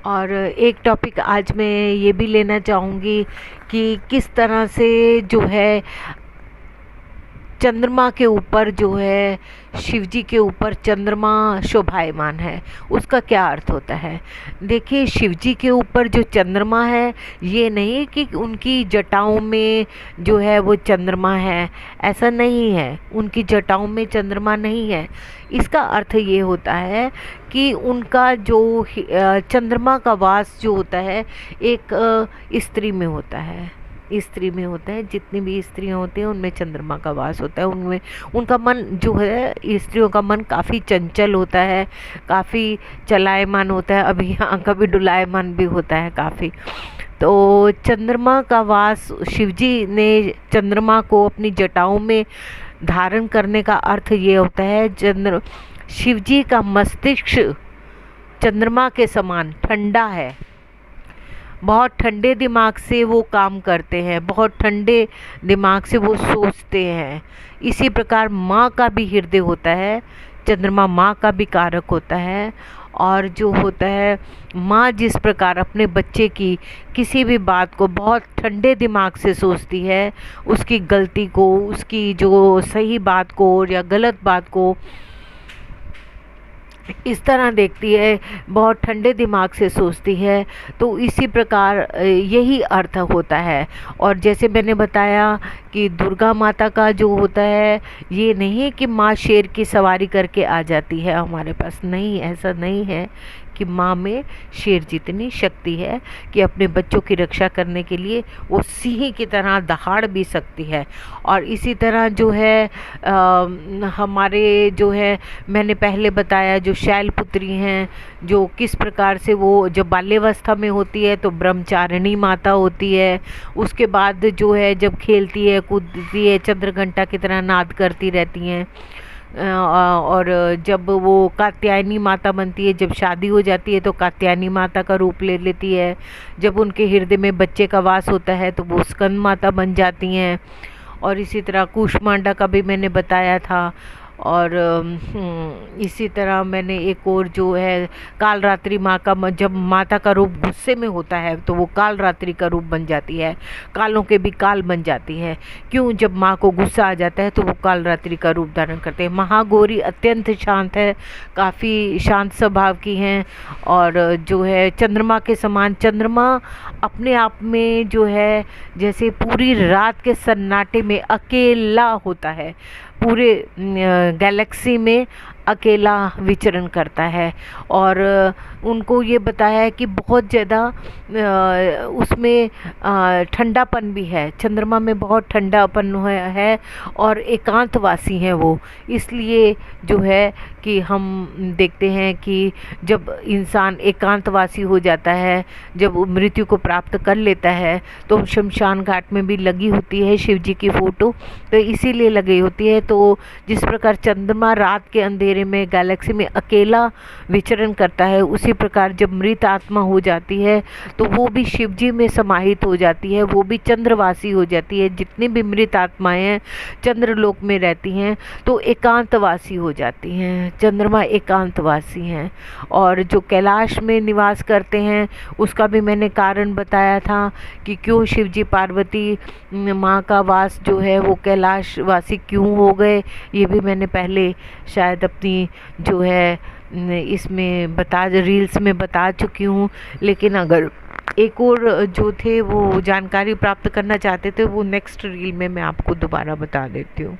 और एक टॉपिक आज मैं ये भी लेना चाहूँगी कि किस तरह से जो है चंद्रमा के ऊपर जो है शिव जी के ऊपर चंद्रमा शोभायमान है, उसका क्या अर्थ होता है। देखिए, शिव जी के ऊपर जो चंद्रमा है, ये नहीं कि उनकी जटाओं में जो है वो चंद्रमा है, ऐसा नहीं है, उनकी जटाओं में चंद्रमा नहीं है। इसका अर्थ ये होता है कि उनका जो चंद्रमा का वास जो होता है एक स्त्री में होता है, स्त्री में होता है। जितनी भी स्त्रियां होती हैं उनमें चंद्रमा का वास होता है, उनमें उनका मन जो है, स्त्रियों का मन काफ़ी चंचल होता है, काफ़ी चलायमान होता है, अभी यहाँ कभी डुलायमान भी होता है काफ़ी। तो चंद्रमा का वास, शिवजी ने चंद्रमा को अपनी जटाओं में धारण करने का अर्थ ये होता है, शिवजी का मस्तिष्क चंद्रमा के समान ठंडा है, बहुत ठंडे दिमाग से वो काम करते हैं, बहुत ठंडे दिमाग से वो सोचते हैं। इसी प्रकार माँ का भी हृदय होता है, चंद्रमा माँ का भी कारक होता है। और जो होता है, माँ जिस प्रकार अपने बच्चे की किसी भी बात को बहुत ठंडे दिमाग से सोचती है, उसकी गलती को, उसकी जो सही बात को या गलत बात को इस तरह देखती है, बहुत ठंडे दिमाग से सोचती है। तो इसी प्रकार यही अर्थ होता है। और जैसे मैंने बताया कि दुर्गा माता का जो होता है, ये नहीं कि माँ शेर की सवारी करके आ जाती है हमारे पास, नहीं, ऐसा नहीं है कि माँ में शेर जितनी शक्ति है कि अपने बच्चों की रक्षा करने के लिए वो सिंह की तरह दहाड़ भी सकती है। और इसी तरह जो है हमारे जो है, मैंने पहले बताया, जो शैलपुत्री हैं, जो किस प्रकार से वो जब बाल्यावस्था में होती है तो ब्रह्मचारिणी माता होती है, उसके बाद जो है जब खेलती है कूदती है चंद्रघंटा की तरह नाद करती रहती हैं। और जब वो कात्यायनी माता बनती है, जब शादी हो जाती है तो कात्यायनी माता का रूप ले लेती है। जब उनके हृदय में बच्चे का वास होता है तो वो स्कंद माता बन जाती हैं। और इसी तरह कूष्मांडा का भी मैंने बताया था। और इसी तरह मैंने एक और जो है कालरात्रि माँ का, जब माता का रूप गुस्से में होता है तो वो कालरात्रि का रूप बन जाती है, कालों के भी काल बन जाती है। क्यों? जब माँ को गुस्सा आ जाता है तो वो कालरात्रि का रूप धारण करते हैं। महागौरी अत्यंत शांत है, काफ़ी शांत स्वभाव की हैं। और जो है चंद्रमा के समान, चंद्रमा अपने आप में जो है जैसे पूरी रात के सन्नाटे में अकेला होता है, पूरे गैलेक्सी में अकेला विचरण करता है। और उनको ये बताया है कि बहुत ज़्यादा उसमें ठंडापन भी है, चंद्रमा में बहुत ठंडापन है और एकांतवासी हैं वो। इसलिए जो है कि हम देखते हैं कि जब इंसान एकांतवासी हो जाता है, जब वो मृत्यु को प्राप्त कर लेता है, तो शमशान घाट में भी लगी होती है शिव जी की फ़ोटो, तो इसीलिए लगी होती है। तो जिस प्रकार चंद्रमा रात के अंधेरे में गैलेक्सी में अकेला विचरण करता है, उसी प्रकार जब मृत आत्मा हो जाती है तो वो भी शिव जी में समाहित हो जाती है, वो भी चंद्रवासी हो जाती है। जितनी भी मृत आत्माएं हैं चंद्रलोक में रहती हैं तो एकांतवासी हो जाती हैं, चंद्रमा एकांतवासी हैं। और जो कैलाश में निवास करते हैं उसका भी मैंने कारण बताया था कि क्यों शिव जी पार्वती माँ का वास जो है वो कैलाशवासी क्यों हो गए, ये भी मैंने पहले शायद अपनी जो है इसमें रील्स में बता चुकी हूँ। लेकिन अगर एक और जो थे वो जानकारी प्राप्त करना चाहते थे, वो नेक्स्ट रील में मैं आपको दोबारा बता देती हूँ।